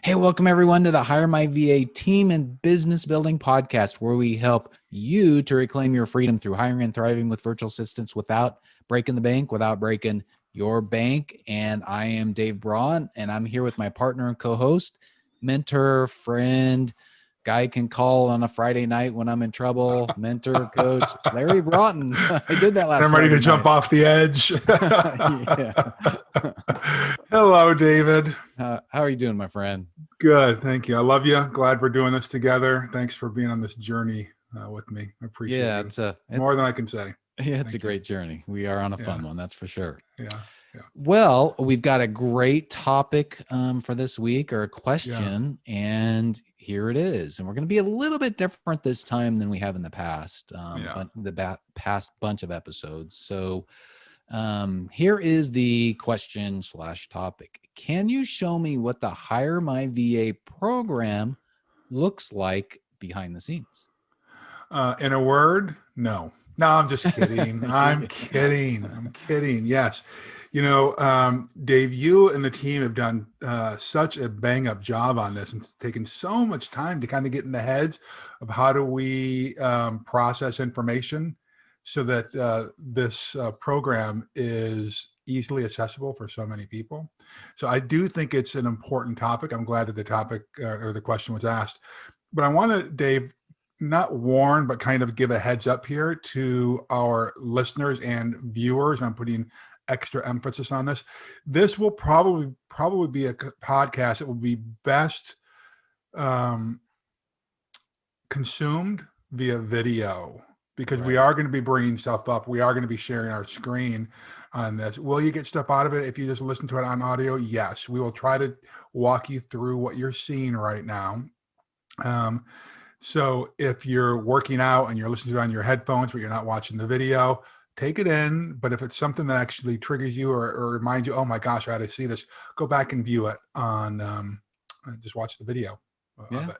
Hey, welcome everyone to the Hire My VA Team and Business Building Podcast, where we help you to reclaim your freedom through hiring and thriving with virtual assistants without breaking the bank, without breaking your bank. And I am Dave Braun, and I'm here with my partner and co-host, mentor, friend, guy can call on a Friday night when I'm in trouble, mentor, coach, Larry Broughton. I did that last I'm ready Friday to jump night. off the edge. Hello, David. How are you doing, my friend? Good. Thank you. I love you. Glad we're doing this together. Thanks for being on this journey with me. I appreciate you more than I can say. It's a great journey. We are on a fun one, that's for sure. Yeah. Well, we've got a great topic for this week, or a question, and here it is. And we're going to be a little bit different this time than we have in the past, past bunch of episodes. So here is the question / topic. Can you show me what the Hire My VA program looks like behind the scenes? In a word, no. No, I'm just kidding. I'm kidding. Yes. You know, Dave, you and the team have done such a bang up job on this and taken so much time to kind of get in the heads of how do we process information so that this program is easily accessible for so many people. So I do think it's an important topic. I'm glad that the topic or the question was asked. But I want to, Dave, not warn, but kind of give a heads up here to our listeners and viewers. I'm putting extra emphasis on this. This will probably be a podcast that will be best consumed via video, because we are going to be bringing stuff up. We are going to be sharing our screen on this. Will you get stuff out of it if you just listen to it on audio? Yes, we will try to walk you through what you're seeing right now. So if you're working out and you're listening to it on your headphones, but you're not watching the video, take it in. But if it's something that actually triggers you or reminds you, oh my gosh, I had to see this, go back and view it on, just watch the video of it.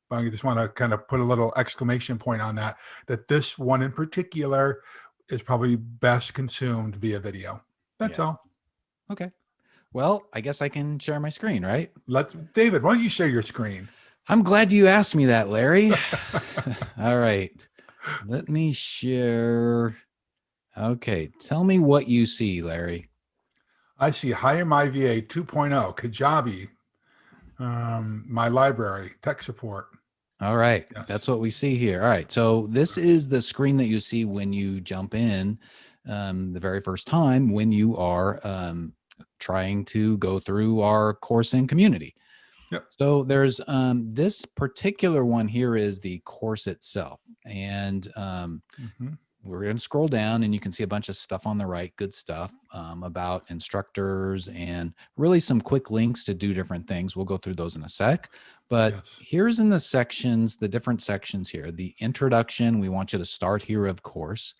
But I just want to kind of put a little exclamation point on that this one in particular is probably best consumed via video. That's all. Okay. Well, I guess I can share my screen, right? David, why don't you share your screen? I'm glad you asked me that, Larry. All right. Let me share. Okay. Tell me what you see, Larry. I see HireMyVA 2.0, Kajabi, my library, tech support. All right. Yes. That's what we see here. All right. So this is the screen that you see when you jump in the very first time when you are trying to go through our course in community. Yep. So there's this particular one here is the course itself. And we're going to scroll down and you can see a bunch of stuff on the right, good stuff about instructors and really some quick links to do different things. We'll go through those in a sec. But here's in the sections, the different sections here, the introduction. We want you to start here, of course,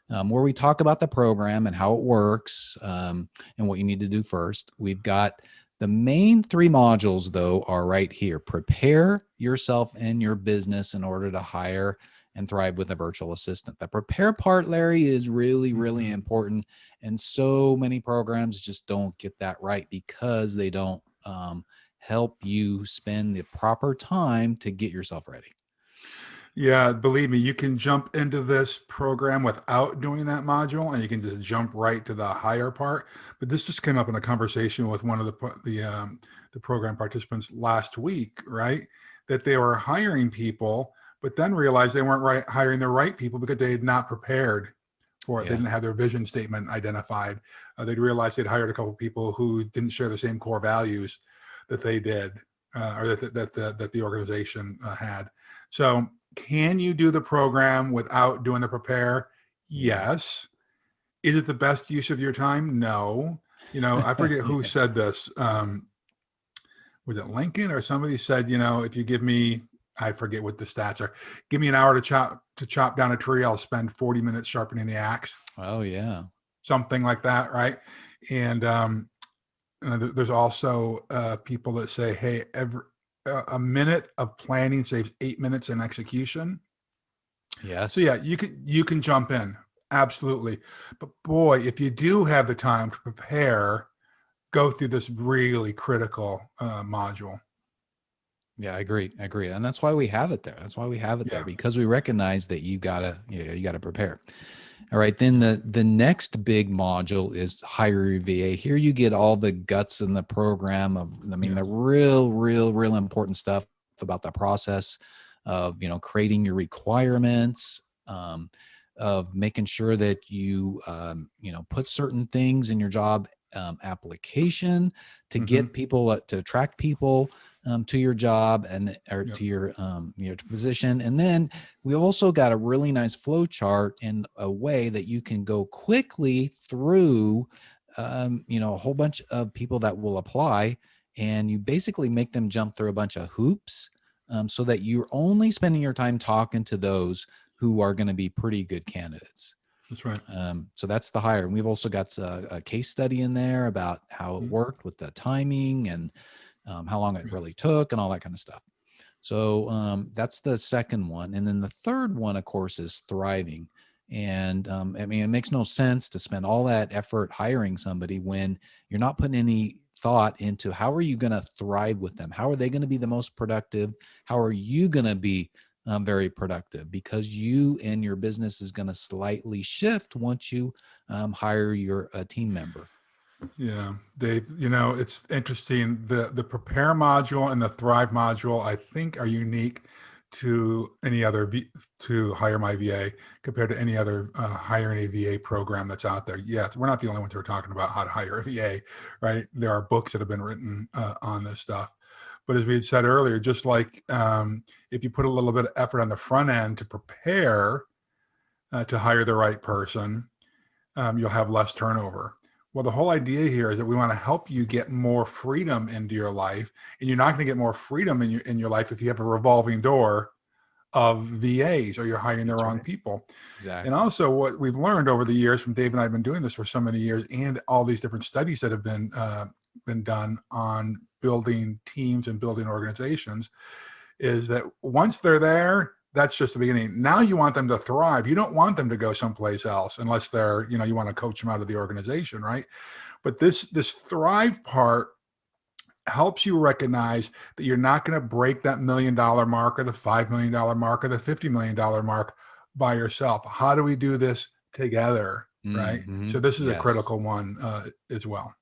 where we talk about the program and how it works and what you need to do first. We've got the main 3 modules, though, are right here. Prepare yourself and your business in order to hire and thrive with a virtual assistant. The prepare part, Larry, is really, really important. And so many programs just don't get that right because they don't help you spend the proper time to get yourself ready. Yeah, believe me, you can jump into this program without doing that module, and you can just jump right to the hire part. But this just came up in a conversation with one of the program participants last week, right? That they were hiring people, but then realized they weren't hiring the right people because they had not prepared for it. They didn't have their vision statement identified. They'd realized they'd hired a couple of people who didn't share the same core values that they did, or that the organization had. So can you do the program without doing the prepare? Yes. Is it the best use of your time? No. You know, I forget who said this. Was it Lincoln or somebody said, you know, if you give me, I forget what the stats are, give me an hour to chop down a tree, I'll spend 40 minutes sharpening the axe. Oh yeah. Something like that. Right. And there's also people that say, hey, a minute of planning saves 8 minutes in execution. Yes. So yeah, you can jump in. Absolutely. But boy, if you do have the time to prepare, go through this really critical module. Yeah, I agree. I agree. And that's why we have it there. That's why we have it there, Yeah. because we recognize that you gotta prepare. All right. Then Yeah. the next big module is Hire VA. Here you get all the guts in the program of, I mean, Yeah. the real important stuff about the process of, creating your requirements, of making sure that you, put certain things in your job application to Mm-hmm. get people, to attract people to your job and or Yep. to your position. And then we also got a really nice flow chart in a way that you can go quickly through, a whole bunch of people that will apply, and you basically make them jump through a bunch of hoops, so that you're only spending your time talking to those who are going to be pretty good candidates. That's right. So that's the hire. And we've also got a case study in there about how it Mhm. worked with the timing and how long it Yeah. really took and all that kind of stuff. So that's the second one. And then the third one, of course, is thriving. And I mean, it makes no sense to spend all that effort hiring somebody when you're not putting any thought into how are you going to thrive with them? How are they going to be the most productive? How are you going to be very productive? Because you and your business is going to slightly shift once you hire your team member. Yeah, Dave, it's interesting. The prepare module and the thrive module, I think, are unique to any other to hire my VA compared to any other hiring a VA program that's out there. Yes, we're not the only ones who are talking about how to hire a VA, right? There are books that have been written on this stuff. But as we had said earlier, just like if you put a little bit of effort on the front end to prepare to hire the right person, you'll have less turnover. Well, the whole idea here is that we want to help you get more freedom into your life, and you're not going to get more freedom in your life if you have a revolving door of VAs or you're hiring the That's wrong right. people. And Exactly. also, what we've learned over the years from Dave and I have been doing this for so many years, and all these different studies that have been done on building teams and building organizations, is that once they're there, that's just the beginning. Now you want them to thrive. You don't want them to go someplace else unless they're, you want to coach them out of the organization, right? But this thrive part helps you recognize that you're not going to break that $1 million mark or the $5 million mark or the $50 million mark by yourself. How do we do this together, right? Mm-hmm. So this is a Yes. critical one as well.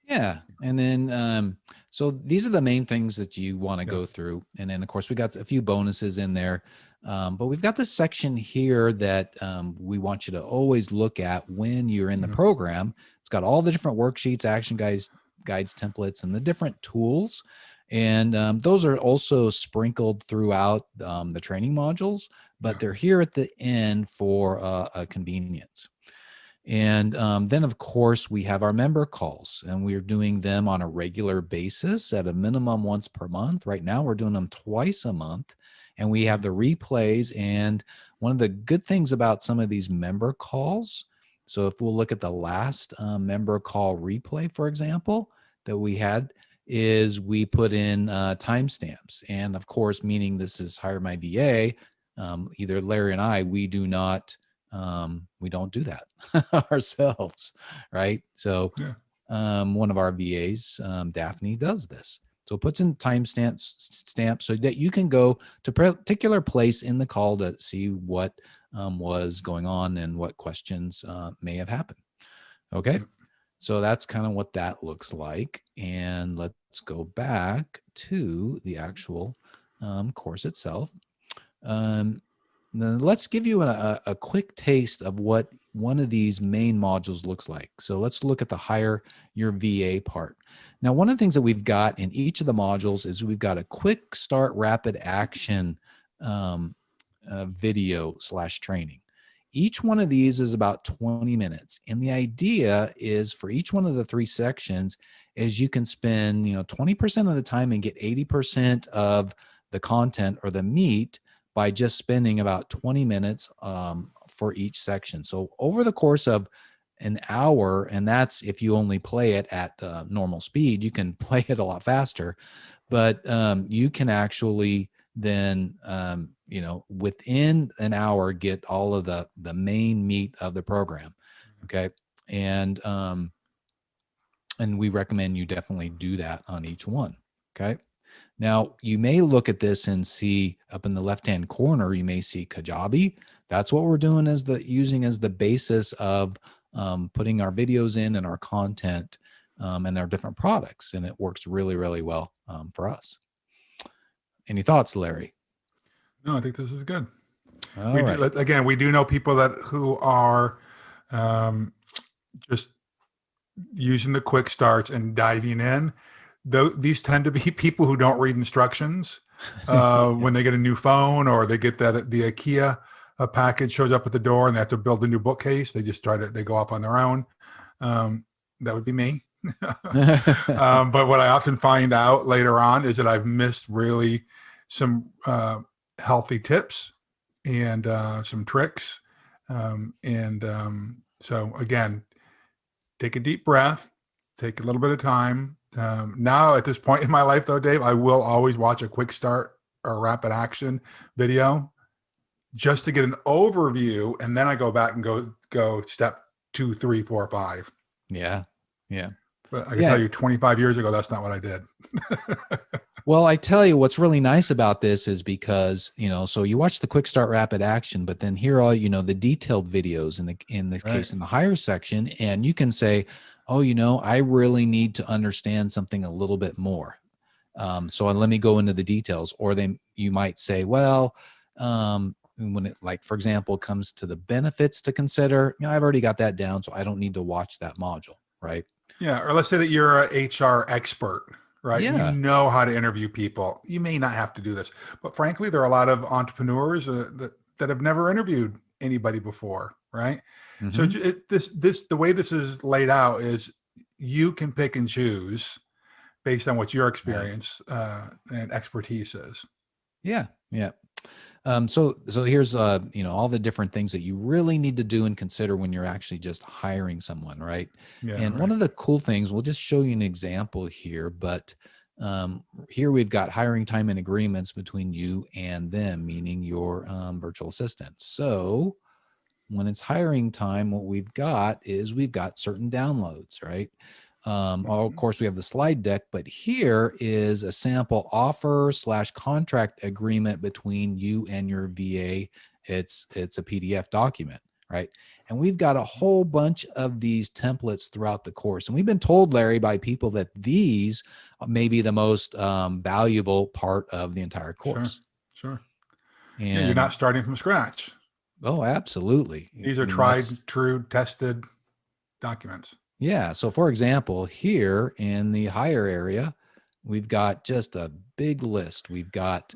Yeah. And then, so these are the main things that you want to Yeah. go through. And then, of course, we got a few bonuses in there. But we've got this section here that we want you to always look at when you're in the Yeah. program. It's got all the different worksheets, action guides, templates, and the different tools. And those are also sprinkled throughout the training modules, but Yeah. they're here at the end for a convenience. And then, of course, we have our member calls, and we're doing them on a regular basis at a minimum once per month. Right now, we're doing them twice a month, and we have Yeah. the replays. And one of the good things about some of these member calls, so if we'll look at the last member call replay, for example, that we had, is we put in timestamps. And of course, meaning this is Hire My VA, either Larry and I, we don't do that ourselves, right? So Yeah. one of our VAs, Daphne, does this. So it puts in stamps so that you can go to a particular place in the call to see what was going on and what questions may have happened. Okay. Yeah. So that's kind of what that looks like. And let's go back to the actual course itself. Um, Then let's give you a quick taste of what one of these main modules looks like. So let's look at the hire your VA part. Now, one of the things that we've got in each of the modules is we've got a quick start rapid action um, video slash training. Each one of these is about 20 minutes. And the idea is for each one of the three sections is you can spend, 20% of the time and get 80% of the content or the meat by just spending about 20 minutes for each section. So over the course of an hour, and that's if you only play it at normal speed, you can play it a lot faster, but you can actually then, within an hour, get all of the main meat of the program. Okay. And, and we recommend you definitely do that on each one. Okay. Now, you may look at this and see up in the left-hand corner, you may see Kajabi. That's what we're doing as using as the basis of putting our videos in and our content and our different products. And it works really, really well for us. Any thoughts, Larry? No, I think this is good. All right. Again, we do know people who are just using the quick starts and diving in. These tend to be people who don't read instructions when they get a new phone, or they get the IKEA package shows up at the door and they have to build a new bookcase. They just they go off on their own. That would be me. But what I often find out later on is that I've missed really some healthy tips and some tricks. So again, take a deep breath, take a little bit of time. Now at this point in my life though, Dave, I will always watch a quick start or rapid action video just to get an overview. And then I go back and go step 2, 3, 4, 5. Yeah. Yeah. But I can tell you 25 years ago, that's not what I did. Well, I tell you, what's really nice about this is because, so you watch the quick start rapid action, but then here are, the detailed videos in this case, in the hire section. And you can say, oh, I really need to understand something a little bit more. So let me go into the details. Or you might say, well, when it, like, for example, comes to the benefits to consider, I've already got that down, so I don't need to watch that module. Right. Yeah. Or let's say that you're an HR expert, right? Yeah. You know how to interview people. You may not have to do this, but frankly, there are a lot of entrepreneurs that have never interviewed anybody before, right? Mm-hmm. So the way this is laid out is you can pick and choose based on what your experience and expertise is. Yeah. Yeah. So here's, all the different things that you really need to do and consider when you're actually just hiring someone, right? Yeah, and one of the cool things, we'll just show you an example here, but here we've got hiring time and agreements between you and them, meaning your virtual assistant. So when it's hiring time, what we've got certain downloads, right? Of course, we have the slide deck, but here is a sample offer / contract agreement between you and your VA. It's a PDF document, right? And we've got a whole bunch of these templates throughout the course. And we've been told, Larry, by people that these may be the most valuable part of the entire course. Sure. And you're not starting from scratch. Oh, absolutely. These are tried, true, tested documents. Yeah. So for example, here in the hire area, we've got just a big list. We've got,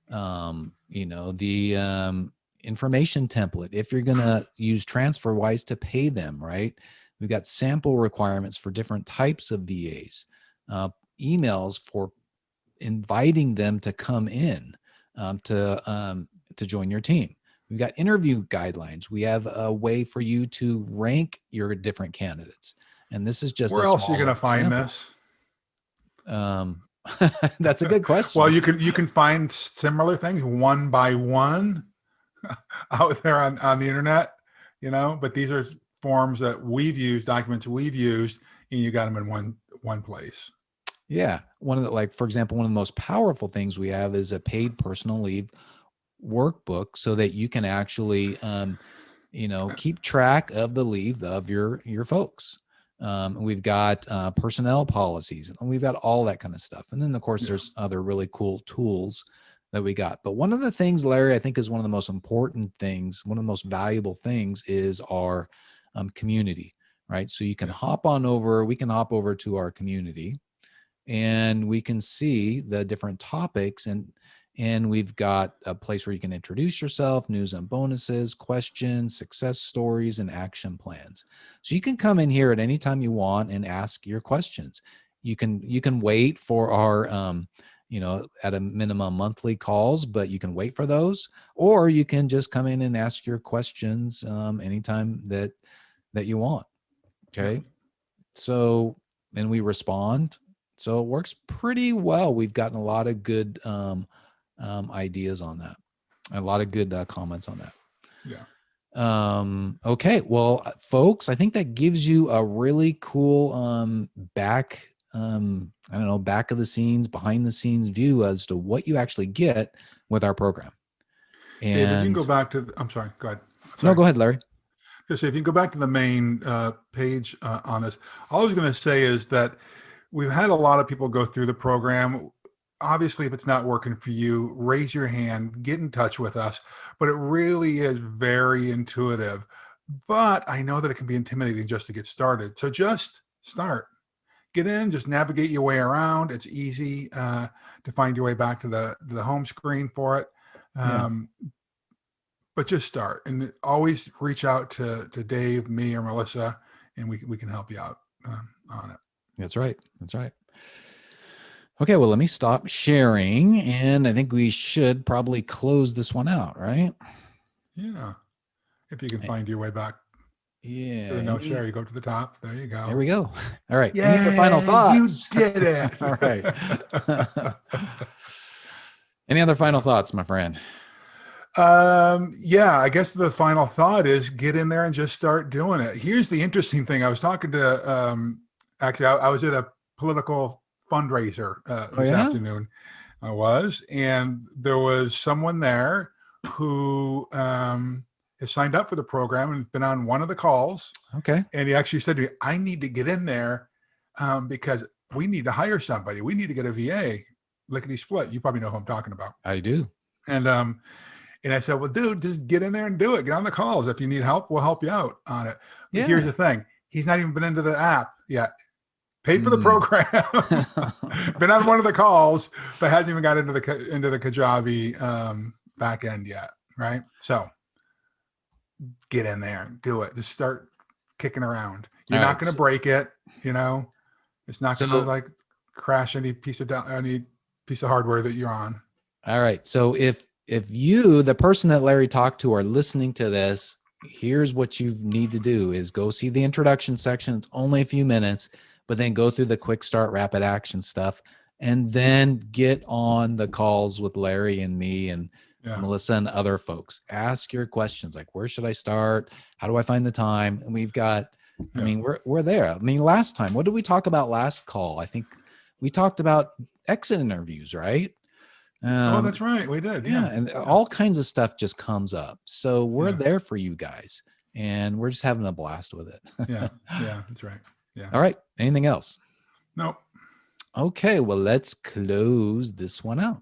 the information template. If you're going to use TransferWise to pay them, right? We've got sample requirements for different types of VAs, emails for inviting them to come in to join your team. We've got interview guidelines. We have a way for you to rank your different candidates. And this is just where else are you going to find this? That's a good question. Well, you can find similar things one by one out there on the internet, but these are forms that we've used, documents we've used, and you got them in one place. Yeah. For example, one of the most powerful things we have is a paid personal leave workbook, so that you can actually, keep track of the leave of your folks. We've got personnel policies, and we've got all that kind of stuff. And then, of course, there's other really cool tools that we got. But one of the things, Larry, I think is one of the most important things, one of the most valuable things is our community, right? So you can we can hop over to our community, and we can see the different topics, and we've got a place where you can introduce yourself, news and bonuses, questions, success stories, and action plans. So you can come in here at any time you want and ask your questions. You can wait for our, at a minimum monthly calls, but you can wait for those, or you can just come in and ask your questions anytime that you want. Okay. So, and we respond. So it works pretty well. We've gotten a lot of good, ideas on that, a lot of good comments on that. Okay, well, folks, I think that gives you a really cool I don't know, back of the scenes, behind the scenes view as to what you actually get with our program. Dave, if you can go And back to, I'm sorry, go ahead. no, Sorry. go ahead, Larry. Just say, if you can go back to the main page on this, all I was going to say is that we've had a lot of people go through the program. Obviously, if it's not working for you, raise your hand, get in touch with us. But it really is very intuitive. But I know that it can be intimidating just to get started. So just start. Get in, just navigate your way around. It's easy to find your way back to the home screen for it. But just start, and always reach out to Dave, me, or Melissa, and we can help you out on it. That's right. That's right. Okay, well, let me stop sharing, and I think we should probably close this one out, right? Yeah. If you can find your way back Yeah. to the no share, you go to the top. There you go. There we go. All right. Yeah, any other final thoughts? You did it. All right. Any other final thoughts, my friend? Yeah, I guess the final thought is get in there and just start doing it. Here's the interesting thing. I was talking to, actually, I was at a political fundraiser this afternoon. I was, and there was someone there who has signed up for the program and been on one of the calls. Okay. And he actually said to me, I need to get in there because we need to hire somebody. We need to get a VA, lickety split. You probably know who I'm talking about. I do. And I said, well, dude, just get in there and do it. Get on the calls. If you need help, we'll help you out on it. But here's the thing. He's not even been into the app yet. Paid for the program. Been on one of the calls, but hasn't even got into the Kajabi back end yet. Right. So get in there, do it. Just start kicking around. You're not going to break it. You know, it's not going to like crash any piece of hardware that you're on. All right. So if you, the person that Larry talked to, are listening to this, here's what you need to do is go see the introduction section. It's only a few minutes, but then go through the quick start, rapid action stuff, and then get on the calls with Larry and me and Melissa and other folks. Ask your questions like, where should I start? How do I find the time? And we've got, I mean, we're there. I mean, last time, what did we talk about last call? I think we talked about exit interviews, right? Oh, that's right. We did. Yeah. And all kinds of stuff just comes up. So we're there for you guys, and we're just having a blast with it. Yeah. That's right. Yeah. All right. Anything else? Nope. Okay. Well, let's close this one out.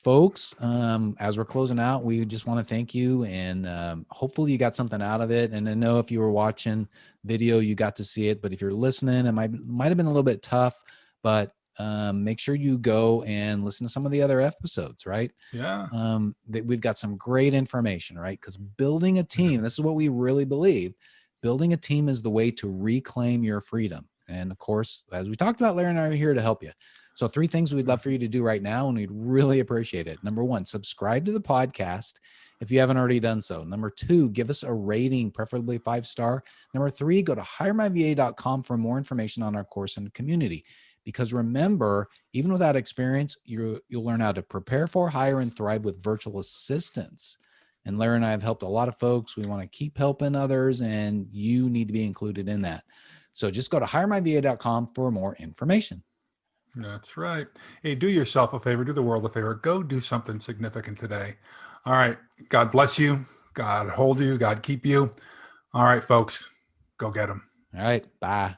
Folks, as we're closing out, we just want to thank you, and hopefully you got something out of it. And I know if you were watching video, you got to see it, but if you're listening, it might have been a little bit tough, but make sure you go and listen to some of the other episodes, right? Yeah. We've got some great information, right? Because building a team, this is what we really believe. Building a team is the way to reclaim your freedom. And of course, as we talked about, Larry and I are here to help you. So 3 things we'd love for you to do right now, and we'd really appreciate it. Number 1, subscribe to the podcast if you haven't already done so. Number 2, give us a rating, preferably 5-star. Number 3, go to HireMyVA.com for more information on our course and community. Because remember, even without experience, you'll learn how to prepare for, hire, and thrive with virtual assistants. And Larry and I have helped a lot of folks. We want to keep helping others, and you need to be included in that. So just go to HireMyVA.com for more information. That's right. Hey, do yourself a favor, do the world a favor. Go do something significant today. All right. God bless you. God hold you. God keep you. All right, folks. Go get them. All right. Bye.